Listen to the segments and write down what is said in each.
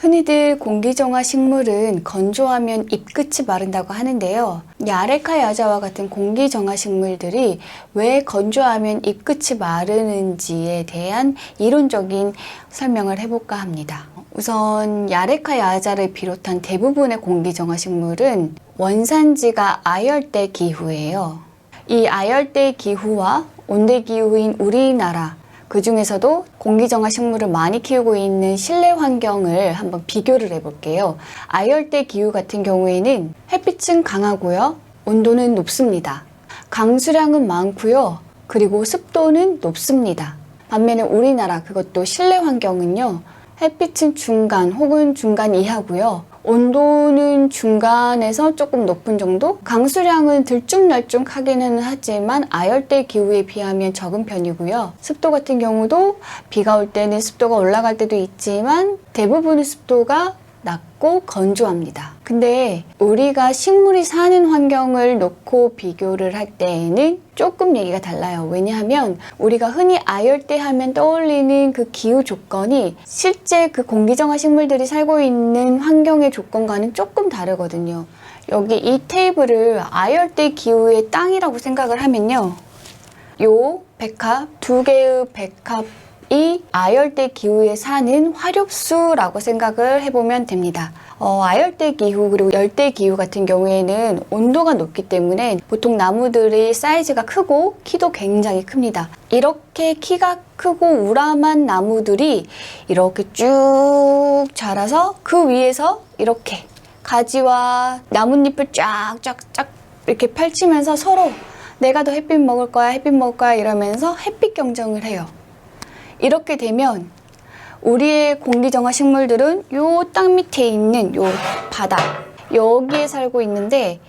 흔히들 공기정화 식물은 건조하면 잎끝이 마른다고 하는데요. 이 아레카 야자와 같은 공기정화 식물들이 왜 건조하면 잎끝이 마르는지에 대한 이론적인 설명을 해볼까 합니다. 우선 야레카 야자를 비롯한 대부분의 공기정화 식물은 원산지가 아열대 기후예요. 이 아열대 기후와 온대 기후인 우리나라, 그 중에서도 공기정화 식물을 많이 키우고 있는 실내 환경을 한번 비교를 해볼게요. 아열대 기후 같은 경우에는 햇빛은 강하고요. 온도는 높습니다. 강수량은 많고요. 그리고 습도는 높습니다. 반면에 우리나라, 그것도 실내 환경은요. 햇빛은 중간 혹은 중간 이하고요. 온도는 중간에서 조금 높은 정도? 강수량은 들쭉날쭉하기는 하지만 아열대 기후에 비하면 적은 편이고요. 습도 같은 경우도 비가 올 때는 습도가 올라갈 때도 있지만 대부분의 습도가 낮고 건조합니다. 근데 우리가 식물이 사는 환경을 놓고 비교를 할 때에는 조금 얘기가 달라요. 왜냐하면 우리가 흔히 아열대 하면 떠올리는 그 기후 조건이 실제 그 공기정화 식물들이 살고 있는 환경의 조건과는 조금 다르거든요. 여기 이 테이블을 아열대 기후의 땅이라고 생각을 하면요. 요 백합, 두 개의 백합이 아열대 기후에 사는 화력수라고 생각을 해보면 됩니다. 아열대 기후 그리고 열대 기후 같은 경우에는 온도가 높기 때문에 보통 나무들이 사이즈가 크고 키도 굉장히 큽니다. 이렇게 키가 크고 우람한 나무들이 이렇게 쭉 자라서 그 위에서 이렇게 가지와 나뭇잎을 쫙쫙쫙 이렇게 펼치면서 서로 내가 더 햇빛 먹을 거야, 햇빛 먹을 거야 이러면서 햇빛 경쟁을 해요. 이렇게 되면 우리의 공기정화 식물들은 요 땅 밑에 있는 요 바닥 여기에 살고 있는데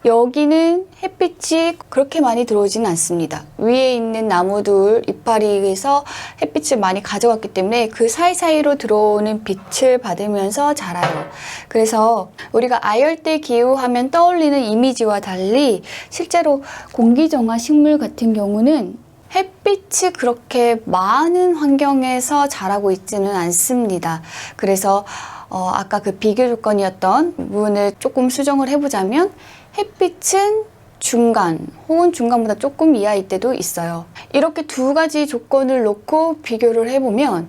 여기는 햇빛이 그렇게 많이 들어오지는 않습니다. 위에 있는 나무들 이파리에서 햇빛을 많이 가져갔기 때문에 그 사이사이로 들어오는 빛을 받으면서 자라요. 그래서 우리가 아열대 기후 하면 떠올리는 이미지와 달리 실제로 공기정화 식물 같은 경우는 햇빛이 그렇게 많은 환경에서 자라고 있지는 않습니다. 그래서 아까 그 비교 조건이었던 부분을 조금 수정을 해보자면 햇빛은 중간 혹은 중간보다 조금 이하일 때도 있어요. 이렇게 두 가지 조건을 놓고 비교를 해보면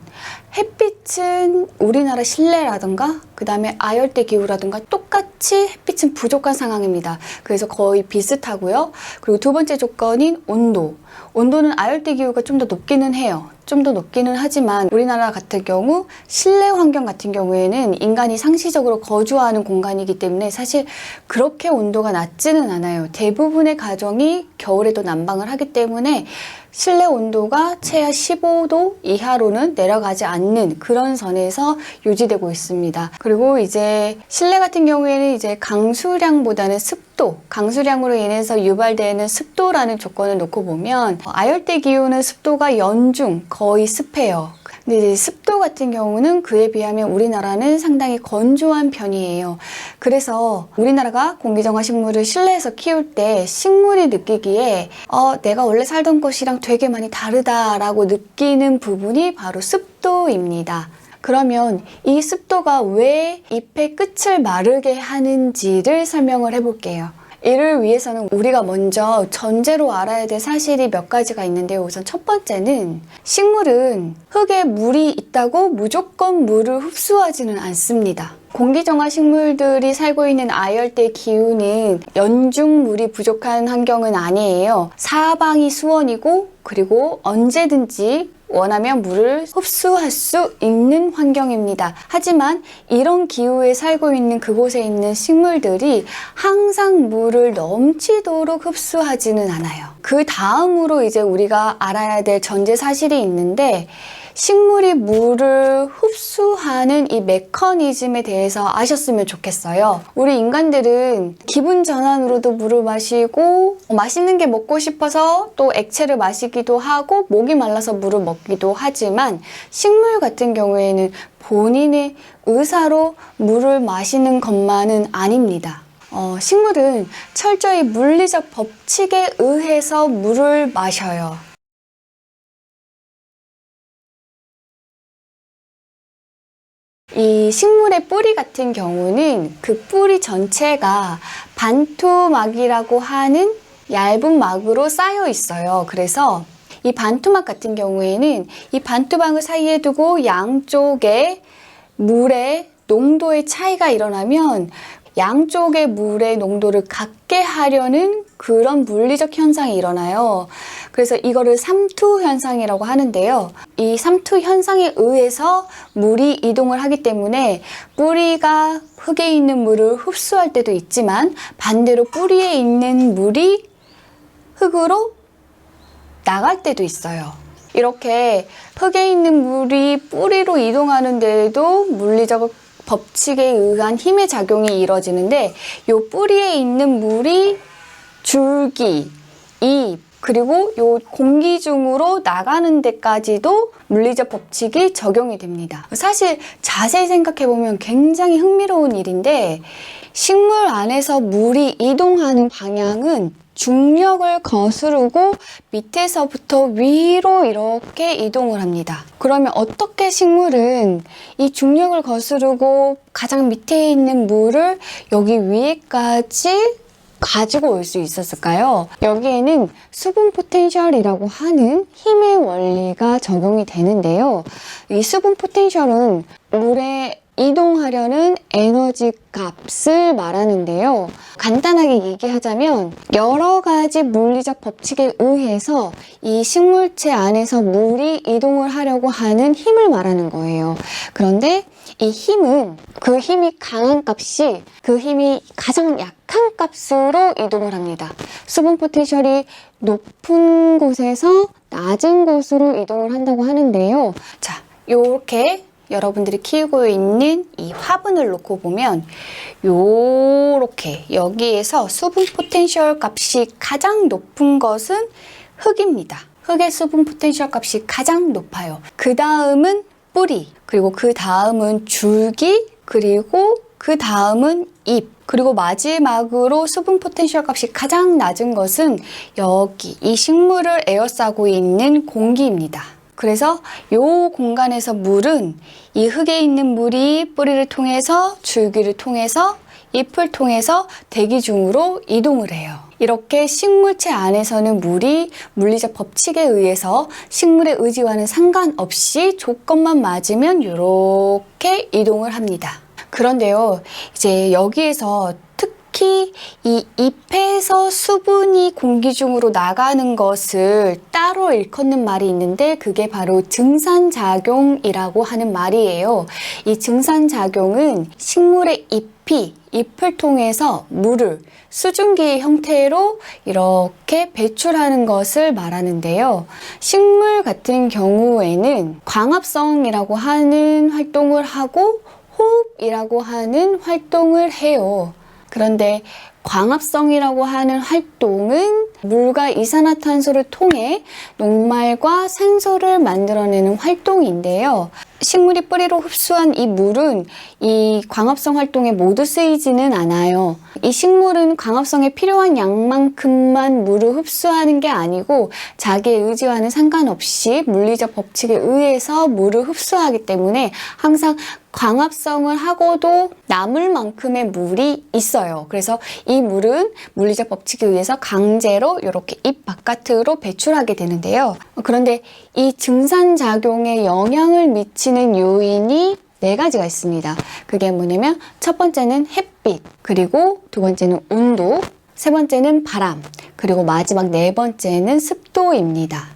햇빛은 우리나라 실내라든가 그 다음에 아열대 기후라든가 똑같이 햇빛은 부족한 상황입니다. 그래서 거의 비슷하고요. 그리고 두 번째 조건인 온도. 온도는 아열대 기후가 좀 더 높기는 해요. 좀 더 높기는 하지만 우리나라 같은 경우 실내 환경 같은 경우에는 인간이 상시적으로 거주하는 공간이기 때문에 사실 그렇게 온도가 낮지는 않아요. 대부분의 가정이 겨울에도 난방을 하기 때문에 실내 온도가 최하 15도 이하로는 내려가지 않는 그런 선에서 유지되고 있습니다. 그리고 이제 실내 같은 경우에는 이제 강수량보다는 습도, 강수량으로 인해서 유발되는 습도라는 조건을 놓고 보면 아열대 기후는 습도가 연중 거의 습해요. 근데 이제 습도 같은 경우는 그에 비하면 우리나라는 상당히 건조한 편이에요. 그래서 우리나라가 공기정화 식물을 실내에서 키울 때 식물이 느끼기에 내가 원래 살던 곳이랑 되게 많이 다르다라고 느끼는 부분이 바로 습도입니다. 그러면 이 습도가 왜 잎의 끝을 마르게 하는지를 설명을 해볼게요. 이를 위해서는 우리가 먼저 전제로 알아야 될 사실이 몇 가지가 있는데요. 우선 첫 번째는 식물은 흙에 물이 있다고 무조건 물을 흡수하지는 않습니다. 공기정화 식물들이 살고 있는 아열대 기후는 연중 물이 부족한 환경은 아니에요. 사방이 수원이고 그리고 언제든지 원하면 물을 흡수할 수 있는 환경입니다. 하지만 이런 기후에 살고 있는 그곳에 있는 식물들이 항상 물을 넘치도록 흡수하지는 않아요. 그 다음으로 이제 우리가 알아야 될 전제 사실이 있는데 식물이 물을 흡수하는 이 메커니즘에 대해서 아셨으면 좋겠어요. 우리 인간들은 기분 전환으로도 물을 마시고 맛있는 게 먹고 싶어서 또 액체를 마시기도 하고 목이 말라서 물을 먹기도 하지만 식물 같은 경우에는 본인의 의사로 물을 마시는 것만은 아닙니다. 식물은 철저히 물리적 법칙에 의해서 물을 마셔요. 이 식물의 뿌리 같은 경우는 그 뿌리 전체가 반토막이라고 하는 얇은 막으로 쌓여 있어요. 그래서 이 반토막 같은 경우에는 이 반토막을 사이에 두고 양쪽에 물의 농도의 차이가 일어나면 양쪽의 물의 농도를 같게 하려는 그런 물리적 현상이 일어나요. 그래서 이거를 삼투 현상이라고 하는데요. 이 삼투 현상에 의해서 물이 이동을 하기 때문에 뿌리가 흙에 있는 물을 흡수할 때도 있지만 반대로 뿌리에 있는 물이 흙으로 나갈 때도 있어요. 이렇게 흙에 있는 물이 뿌리로 이동하는 데에도 물리적 법칙에 의한 힘의 작용이 이루어지는데 이 뿌리에 있는 물이 줄기, 잎, 그리고 이 공기 중으로 나가는 데까지도 물리적 법칙이 적용이 됩니다. 사실 자세히 생각해 보면 굉장히 흥미로운 일인데 식물 안에서 물이 이동하는 방향은 중력을 거스르고 밑에서부터 위로 이렇게 이동을 합니다. 그러면 어떻게 식물은 이 중력을 거스르고 가장 밑에 있는 물을 여기 위에까지 가지고 올 수 있었을까요? 여기에는 수분 포텐셜이라고 하는 힘의 원리가 적용이 되는데요. 이 수분 포텐셜은 물에 이동하려는 에너지 값을 말하는데요. 간단하게 얘기하자면 여러 가지 물리적 법칙에 의해서 이 식물체 안에서 물이 이동을 하려고 하는 힘을 말하는 거예요. 그런데 이 힘은 그 힘이 강한 값이 그 힘이 가장 약한 값으로 이동을 합니다. 수분 포텐셜이 높은 곳에서 낮은 곳으로 이동을 한다고 하는데요. 자, 이렇게 여러분들이 키우고 있는 이 화분을 놓고 보면 요렇게 여기에서 수분 포텐셜 값이 가장 높은 것은 흙입니다. 흙의 수분 포텐셜 값이 가장 높아요. 그 다음은 뿌리, 그리고 그 다음은 줄기, 그리고 그 다음은 잎, 그리고 마지막으로 수분 포텐셜 값이 가장 낮은 것은 여기 이 식물을 에워싸고 있는 공기입니다. 그래서 이 공간에서 물은 이 흙에 있는 물이 뿌리를 통해서 줄기를 통해서 잎을 통해서 대기 중으로 이동을 해요. 이렇게 식물체 안에서는 물이 물리적 법칙에 의해서 식물의 의지와는 상관없이 조건만 맞으면 이렇게 이동을 합니다. 그런데요, 이제 여기에서 특히 이 잎에서 수분이 공기 중으로 나가는 것을 따로 일컫는 말이 있는데 그게 바로 증산작용이라고 하는 말이에요. 이 증산작용은 식물의 잎을 통해서 물을 수증기의 형태로 이렇게 배출하는 것을 말하는데요. 식물 같은 경우에는 광합성이라고 하는 활동을 하고 호흡이라고 하는 활동을 해요. 그런데 광합성이라고 하는 활동은 물과 이산화탄소를 통해 녹말과 산소를 만들어내는 활동인데요. 식물이 뿌리로 흡수한 이 물은 이 광합성 활동에 모두 쓰이지는 않아요. 이 식물은 광합성에 필요한 양만큼만 물을 흡수하는 게 아니고 자기의 의지와는 상관없이 물리적 법칙에 의해서 물을 흡수하기 때문에 항상 광합성을 하고도 남을 만큼의 물이 있어요. 그래서 이 물은 물리적 법칙에 의해서 강제로 이렇게 잎 바깥으로 배출하게 되는데요. 그런데 이 증산작용에 영향을 미치는 요인이 4가지가 있습니다. 그게 뭐냐면 첫 번째는 햇빛, 그리고 두 번째는 온도, 세 번째는 바람, 그리고 마지막 4번째는 습도입니다.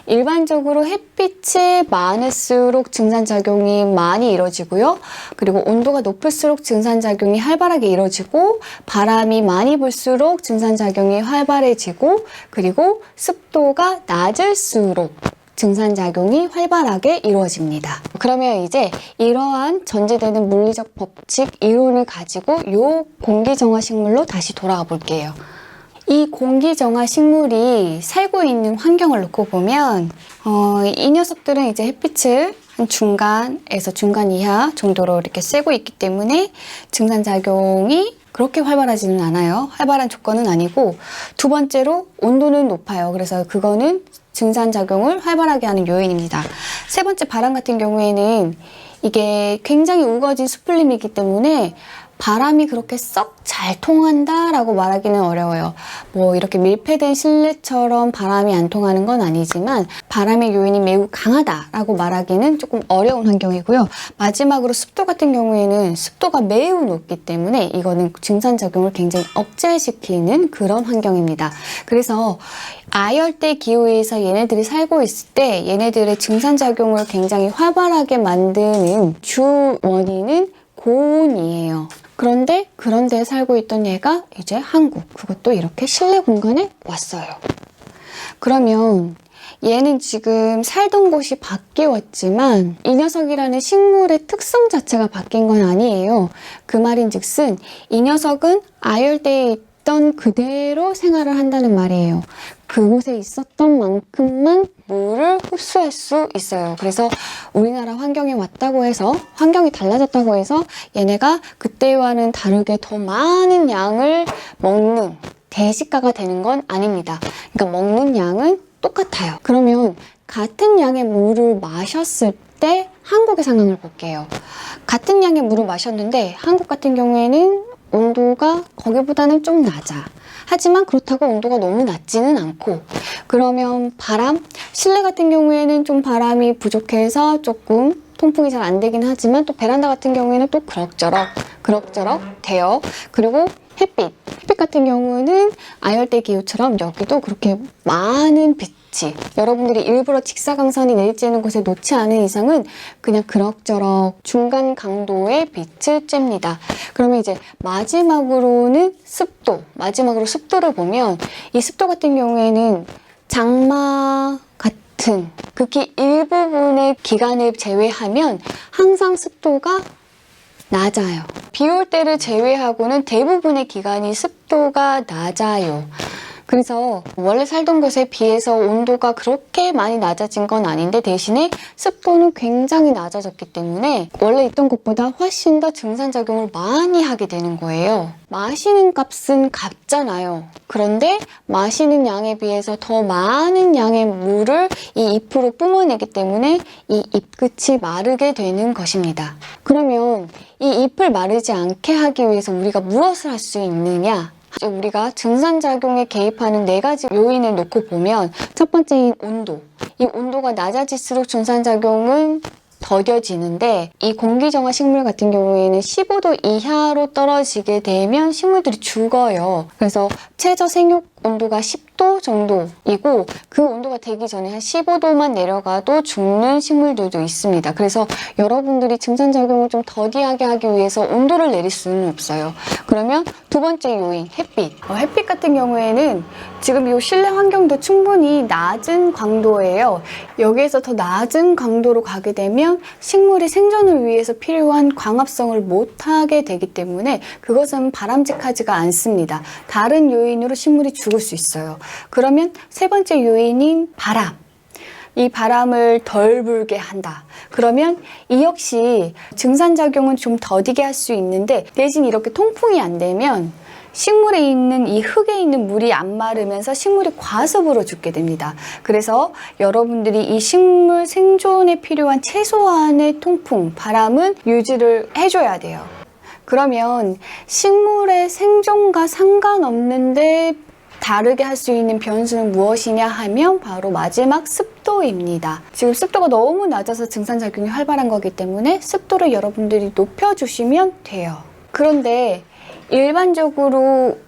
일반적으로 햇빛이 많을수록 증산작용이 많이 이루어지고요. 그리고 온도가 높을수록 증산작용이 활발하게 이루어지고 바람이 많이 불수록 증산작용이 활발해지고 그리고 습도가 낮을수록 증산작용이 활발하게 이루어집니다. 그러면 이제 이러한 전제되는 물리적 법칙 이론을 가지고 이 공기정화식물로 다시 돌아가 볼게요. 이 공기정화 식물이 살고 있는 환경을 놓고 보면 이 녀석들은 이제 햇빛을 한 중간에서 중간 이하 정도로 이렇게 쐬고 있기 때문에 증산작용이 그렇게 활발하지는 않아요. 활발한 조건은 아니고 두 번째로 온도는 높아요. 그래서 그거는 증산작용을 활발하게 하는 요인입니다. 세 번째 바람 같은 경우에는 이게 굉장히 우거진 수풀림이기 때문에 바람이 그렇게 썩 잘 통한다 라고 말하기는 어려워요. 뭐 이렇게 밀폐된 실내처럼 바람이 안 통하는 건 아니지만 바람의 요인이 매우 강하다 라고 말하기는 조금 어려운 환경이고요. 마지막으로 습도 같은 경우에는 습도가 매우 높기 때문에 이거는 증산작용을 굉장히 억제시키는 그런 환경입니다. 그래서 아열대 기후에서 얘네들이 살고 있을 때 얘네들의 증산작용을 굉장히 활발하게 만드는 주 원인은 고온이에요. 그런데 그런 데에 살고 있던 얘가 이제 한국, 그것도 이렇게 실내 공간에 왔어요. 그러면 얘는 지금 살던 곳이 바뀌었지만 이 녀석이라는 식물의 특성 자체가 바뀐 건 아니에요. 그 말인즉슨 이 녀석은 아열대에 있던 그대로 생활을 한다는 말이에요. 그곳에 있었던 만큼만 물을 흡수할 수 있어요. 그래서 우리나라 환경에 왔다고 해서, 환경이 달라졌다고 해서 얘네가 그때와는 다르게 더 많은 양을 먹는 대식가가 되는 건 아닙니다. 그러니까 먹는 양은 똑같아요. 그러면 같은 양의 물을 마셨을 때 한국의 상황을 볼게요. 같은 양의 물을 마셨는데 한국 같은 경우에는 온도가 거기보다는 좀 낮아. 하지만 그렇다고 온도가 너무 낮지는 않고, 그러면 바람? 실내 같은 경우에는 좀 바람이 부족해서 조금 통풍이 잘 안 되긴 하지만 또 베란다 같은 경우에는 또 그럭저럭 돼요. 그리고 햇빛 같은 경우는 아열대 기후처럼 여기도 그렇게 많은 빛이, 여러분들이 일부러 직사광선이 내리쬐는 곳에 놓지 않은 이상은 그냥 그럭저럭 중간 강도의 빛을 쬐입니다. 그러면 이제 마지막으로는 마지막으로 습도를 보면 이 습도 같은 경우에는 장마 같은 극히 일부분의 기간을 제외하면 항상 습도가 낮아요. 비 올 때를 제외하고는 대부분의 기간이 습도가 낮아요. 그래서 원래 살던 곳에 비해서 온도가 그렇게 많이 낮아진 건 아닌데 대신에 습도는 굉장히 낮아졌기 때문에 원래 있던 곳보다 훨씬 더 증산작용을 많이 하게 되는 거예요. 마시는 값은 같잖아요. 그런데 마시는 양에 비해서 더 많은 양의 물을 이 잎으로 뿜어내기 때문에 이 잎끝이 마르게 되는 것입니다. 그러면 이 잎을 마르지 않게 하기 위해서 우리가 무엇을 할 수 있느냐? 우리가 증산작용에 개입하는 4가지 요인을 놓고 보면 첫 번째인 온도. 이 온도가 낮아질수록 증산작용은 더뎌지는데 이 공기정화 식물 같은 경우에는 15도 이하로 떨어지게 되면 식물들이 죽어요. 그래서 최저 생육 온도가 10도 정도이고 그 온도가 되기 전에 한 15도만 내려가도 죽는 식물들도 있습니다. 그래서 여러분들이 증산작용을 좀 더디하게 하기 위해서 온도를 내릴 수는 없어요. 그러면 두 번째 요인, 햇빛. 햇빛 같은 경우에는 지금 이 실내 환경도 충분히 낮은 강도예요. 여기에서 더 낮은 강도로 가게 되면 식물이 생존을 위해서 필요한 광합성을 못하게 되기 때문에 그것은 바람직하지가 않습니다. 다른 요인으로 식물이 죽을 수 있어요. 그러면 세 번째 요인인 바람. 이 바람을 덜 불게 한다. 그러면 이 역시 증산작용은 좀 더디게 할 수 있는데 대신 이렇게 통풍이 안 되면 식물에 있는 이 흙에 있는 물이 안 마르면서 식물이 과습으로 죽게 됩니다. 그래서 여러분들이 이 식물 생존에 필요한 최소한의 통풍, 바람은 유지를 해줘야 돼요. 그러면 식물의 생존과 상관없는데 다르게 할 수 있는 변수는 무엇이냐 하면 바로 마지막 습도입니다. 지금 습도가 너무 낮아서 증산작용이 활발한 거기 때문에 습도를 여러분들이 높여주시면 돼요. 그런데 일반적으로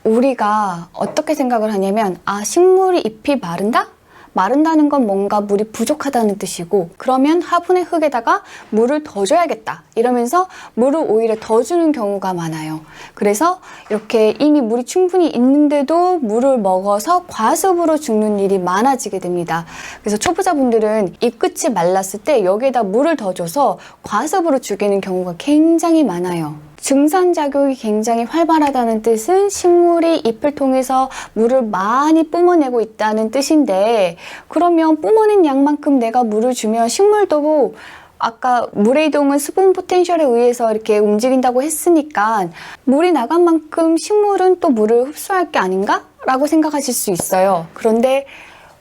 우리가 어떻게 생각을 하냐면 식물이 잎이 마른다? 마른다는 건 뭔가 물이 부족하다는 뜻이고 그러면 화분의 흙에다가 물을 더 줘야겠다 이러면서 물을 오히려 더 주는 경우가 많아요. 그래서 이렇게 이미 물이 충분히 있는데도 물을 먹어서 과습으로 죽는 일이 많아지게 됩니다. 그래서 초보자분들은 잎끝이 말랐을 때 여기에다 물을 더 줘서 과습으로 죽이는 경우가 굉장히 많아요. 증산작용이 굉장히 활발하다는 뜻은 식물이 잎을 통해서 물을 많이 뿜어내고 있다는 뜻인데 그러면 뿜어낸 양만큼 내가 물을 주면 식물도 아까 물의 이동은 수분 포텐셜에 의해서 이렇게 움직인다고 했으니까 물이 나간 만큼 식물은 또 물을 흡수할 게 아닌가? 라고 생각하실 수 있어요. 그런데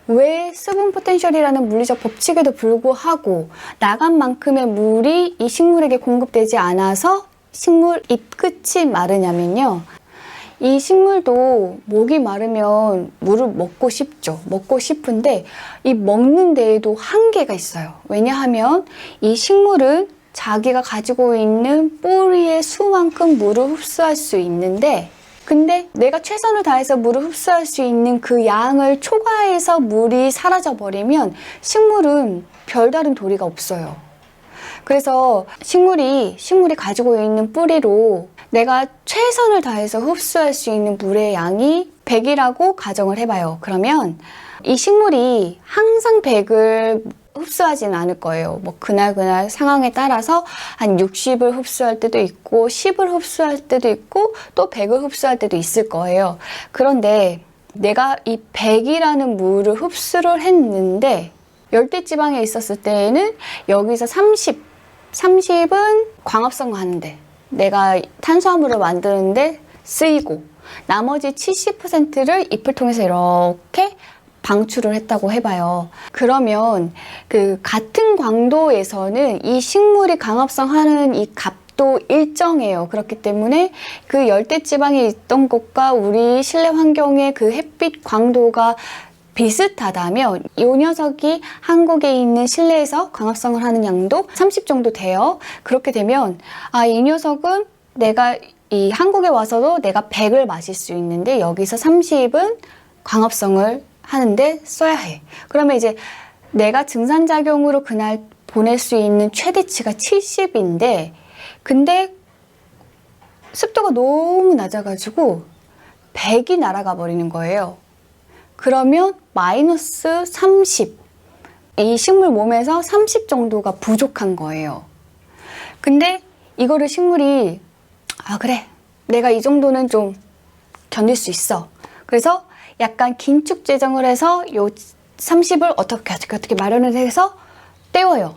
왜 수분 포텐셜이라는 물리적 법칙에도 불구하고 나간 만큼의 물이 이 식물에게 공급되지 않아서 식물 잎 끝이 마르냐면요. 이 식물도 목이 마르면 물을 먹고 싶죠. 먹고 싶은데 이 먹는 데에도 한계가 있어요. 왜냐하면 이 식물은 자기가 가지고 있는 뿌리의 수만큼 물을 흡수할 수 있는데, 근데 내가 최선을 다해서 물을 흡수할 수 있는 그 양을 초과해서 물이 사라져 버리면 식물은 별다른 도리가 없어요. 그래서 식물이 가지고 있는 뿌리로 내가 최선을 다해서 흡수할 수 있는 물의 양이 100이라고 가정을 해봐요. 그러면 이 식물이 항상 100을 흡수하지는 않을 거예요. 뭐 그날 상황에 따라서 한 60을 흡수할 때도 있고 10을 흡수할 때도 있고 또 100을 흡수할 때도 있을 거예요. 그런데 내가 이 100이라는 물을 흡수를 했는데 열대지방에 있었을 때에는 여기서 30은 광합성 하는데 내가 탄수화물을 만드는데 쓰이고 나머지 70%를 잎을 통해서 이렇게 방출을 했다고 해봐요. 그러면 그 같은 광도에서는 이 식물이 광합성하는 이 값도 일정해요. 그렇기 때문에 그 열대지방에 있던 곳과 우리 실내 환경의 그 햇빛 광도가 비슷하다면 이 녀석이 한국에 있는 실내에서 광합성을 하는 양도 30 정도 돼요. 그렇게 되면 이 녀석은 내가 이 한국에 와서도 내가 100을 마실 수 있는데 여기서 30은 광합성을 하는데 써야 해. 그러면 이제 내가 증산작용으로 그날 보낼 수 있는 최대치가 70인데 근데 습도가 너무 낮아가지고 100이 날아가 버리는 거예요. 그러면 마이너스 30. 이 식물 몸에서 30 정도가 부족한 거예요. 근데 이거를 식물이 그래, 내가 이 정도는 좀 견딜 수 있어. 그래서 약간 긴축 재정을 해서 요 30을 어떻게 마련을 해서 떼워요.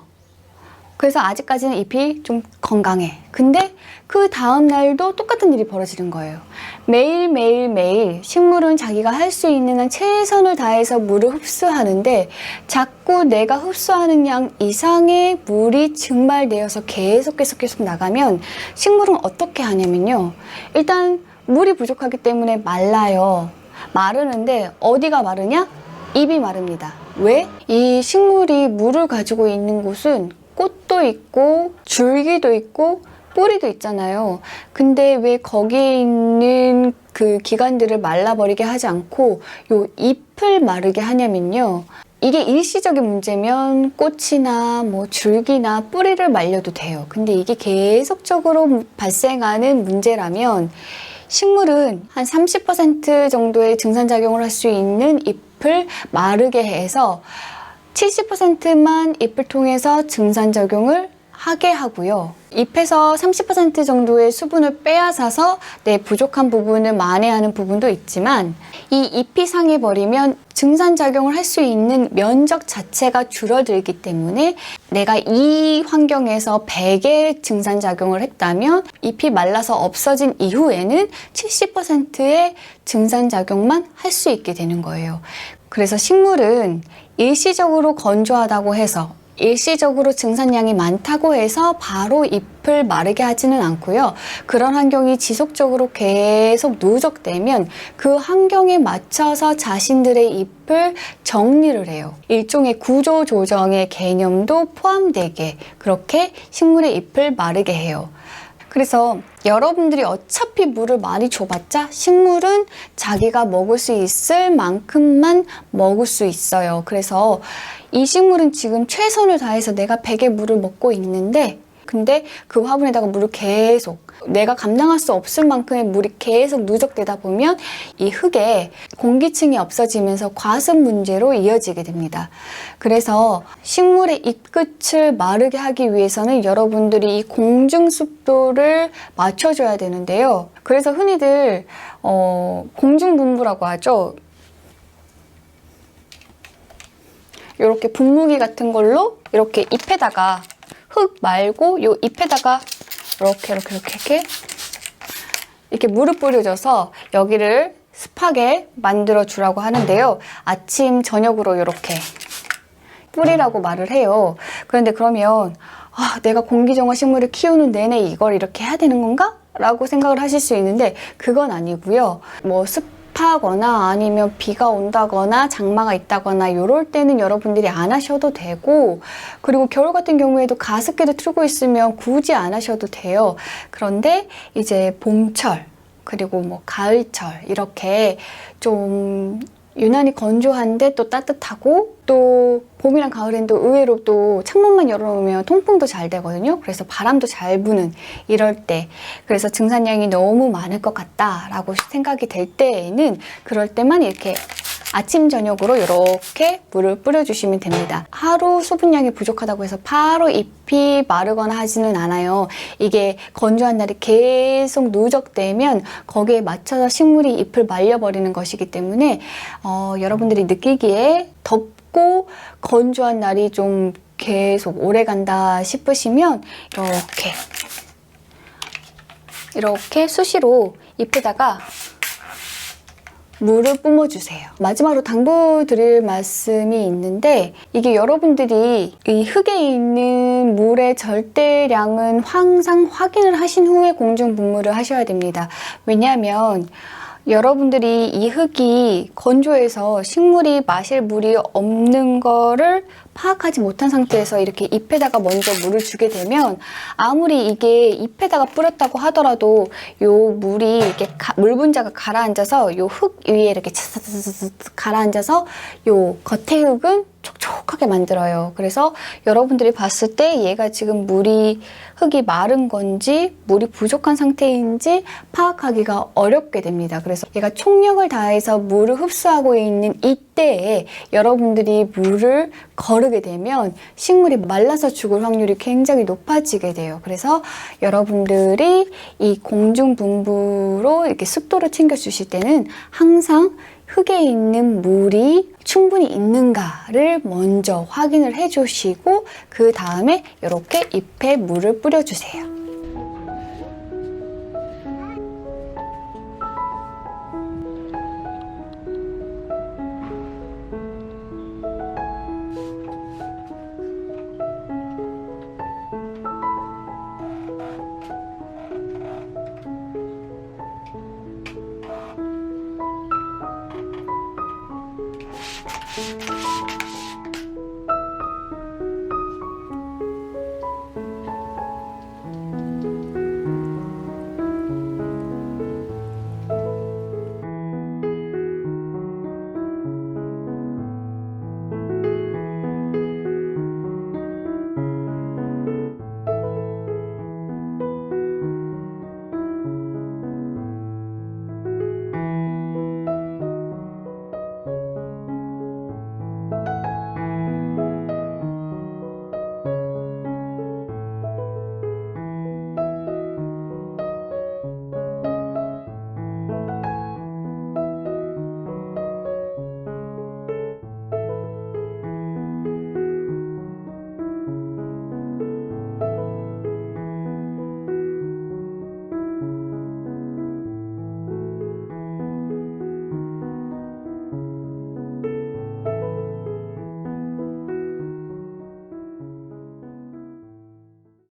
그래서 아직까지는 잎이 좀 건강해. 근데 그 다음 날도 똑같은 일이 벌어지는 거예요. 매일 식물은 자기가 할 수 있는 한 최선을 다해서 물을 흡수하는데 자꾸 내가 흡수하는 양 이상의 물이 증발되어서 계속 나가면 식물은 어떻게 하냐면요. 일단 물이 부족하기 때문에 말라요. 마르는데 어디가 마르냐? 잎이 마릅니다. 왜? 이 식물이 물을 가지고 있는 곳은 꽃도 있고 줄기도 있고 뿌리도 있잖아요. 근데 왜 거기에 있는 그 기관들을 말라버리게 하지 않고 요 잎을 마르게 하냐면요. 이게 일시적인 문제면 꽃이나 뭐 줄기나 뿌리를 말려도 돼요. 근데 이게 계속적으로 발생하는 문제라면 식물은 한 30% 정도의 증산작용을 할 수 있는 잎을 마르게 해서 70%만 잎을 통해서 증산작용을 하게 하고요. 잎에서 30% 정도의 수분을 빼앗아서 내 부족한 부분을 만회하는 부분도 있지만 이 잎이 상해버리면 증산작용을 할 수 있는 면적 자체가 줄어들기 때문에 내가 이 환경에서 100의 증산작용을 했다면 잎이 말라서 없어진 이후에는 70%의 증산작용만 할 수 있게 되는 거예요. 그래서 식물은 일시적으로 건조하다고 해서 일시적으로 증산량이 많다고 해서 바로 잎을 마르게 하지는 않고요. 그런 환경이 지속적으로 계속 누적되면 그 환경에 맞춰서 자신들의 잎을 정리를 해요. 일종의 구조 조정의 개념도 포함되게 그렇게 식물의 잎을 마르게 해요. 그래서 여러분들이 어차피 물을 많이 줘봤자 식물은 자기가 먹을 수 있을 만큼만 먹을 수 있어요. 그래서 이 식물은 지금 최선을 다해서 내가 100의 물을 먹고 있는데 근데 그 화분에다가 물을 계속 내가 감당할 수 없을 만큼의 물이 계속 누적되다 보면 이 흙에 공기층이 없어지면서 과습 문제로 이어지게 됩니다. 그래서 식물의 잎끝을 마르게 하기 위해서는 여러분들이 이 공중 습도를 맞춰줘야 되는데요. 그래서 흔히들 공중 분무라고 하죠. 이렇게 분무기 같은 걸로 이렇게 잎에다가 흙 말고 요 잎에다가 이렇게 물을 뿌려줘서 여기를 습하게 만들어 주라고 하는데요. 아침, 저녁으로 이렇게 뿌리라고 말을 해요. 그런데 그러면 내가 공기정화 식물을 키우는 내내 이걸 이렇게 해야 되는 건가? 라고 생각을 하실 수 있는데 그건 아니고요. 뭐 습하거나 아니면 비가 온다거나 장마가 있다거나 이럴 때는 여러분들이 안 하셔도 되고, 그리고 겨울 같은 경우에도 가습기도 틀고 있으면 굳이 안 하셔도 돼요. 그런데 이제 봄철 그리고 뭐 가을철 이렇게 좀 유난히 건조한데 또 따뜻하고, 또 봄이랑 가을엔 또 의외로 또 창문만 열어놓으면 통풍도 잘 되거든요. 그래서 바람도 잘 부는 이럴 때, 그래서 증산량이 너무 많을 것 같다라고 생각이 될 때에는 그럴 때만 이렇게 아침 저녁으로 이렇게 물을 뿌려주시면 됩니다. 하루 수분량이 부족하다고 해서 바로 잎이 마르거나 하지는 않아요. 이게 건조한 날이 계속 누적되면 거기에 맞춰서 식물이 잎을 말려버리는 것이기 때문에 여러분들이 느끼기에 덥고 건조한 날이 좀 계속 오래 간다 싶으시면 이렇게 수시로 잎에다가 물을 뿜어주세요. 마지막으로 당부드릴 말씀이 있는데, 이게 여러분들이 이 흙에 있는 물의 절대량은 항상 확인을 하신 후에 공중분무를 하셔야 됩니다. 왜냐하면 여러분들이 이 흙이 건조해서 식물이 마실 물이 없는 거를 파악하지 못한 상태에서 이렇게 잎에다가 먼저 물을 주게 되면, 아무리 이게 잎에다가 뿌렸다고 하더라도 요 물이 이렇게 물 분자가 가라앉아서 요 흙 위에 이렇게 가라앉아서 요 겉에 흙은 촉촉하게 만들어요. 그래서 여러분들이 봤을 때 얘가 지금 흙이 마른 건지 물이 부족한 상태인지 파악하기가 어렵게 됩니다. 그래서 얘가 총력을 다해서 물을 흡수하고 있는 이때에 여러분들이 물을 거르게 되면 식물이 말라서 죽을 확률이 굉장히 높아지게 돼요. 그래서 여러분들이 이 공중분부로 이렇게 습도를 챙겨주실 때는 항상 흙에 있는 물이 충분히 있는가를 먼저 확인을 해주시고 그 다음에 이렇게 잎에 물을 뿌려주세요.